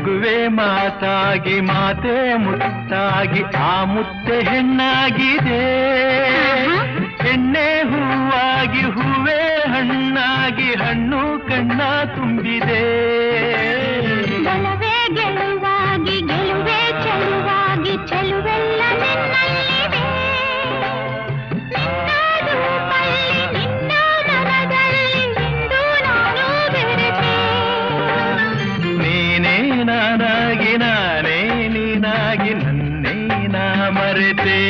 ನಗುವೆ ಮಾತಾಗಿ ಮಾತೆ ಮುತ್ತಾಗಿ ಆ ಮುತ್ತೆ ಹೆಣ್ಣಾಗಿದೆ. ಹೆಣ್ಣೆ ಹೂವಾಗಿ ಹೂವೇ ಹಣ್ಣಾಗಿ ಹಣ್ಣು ಕಣ್ಣ ತುಂಬಿದೆ. ಬಲವೇ ಗೆಲುವಾಗಿ ಗೆಲುವೆ ಚೆಲುವಾಗಿ ಚೆಲುವೆಲ್ಲ ನಿನ್ನಲ್ಲಿದೆ. ನಿನ್ನ ರೂಪಲ್ಲಿ ನಿನ್ನ ಮನದಲ್ಲಿ ಇಂದು ನಾನು ಬೆರೆತೆ. ನೀನೇ ನಾನಾಗಿ ನಾನೇ ನೀನಾಗಿ ನನ್ನೇ ನಾ ಮರೆತೆ.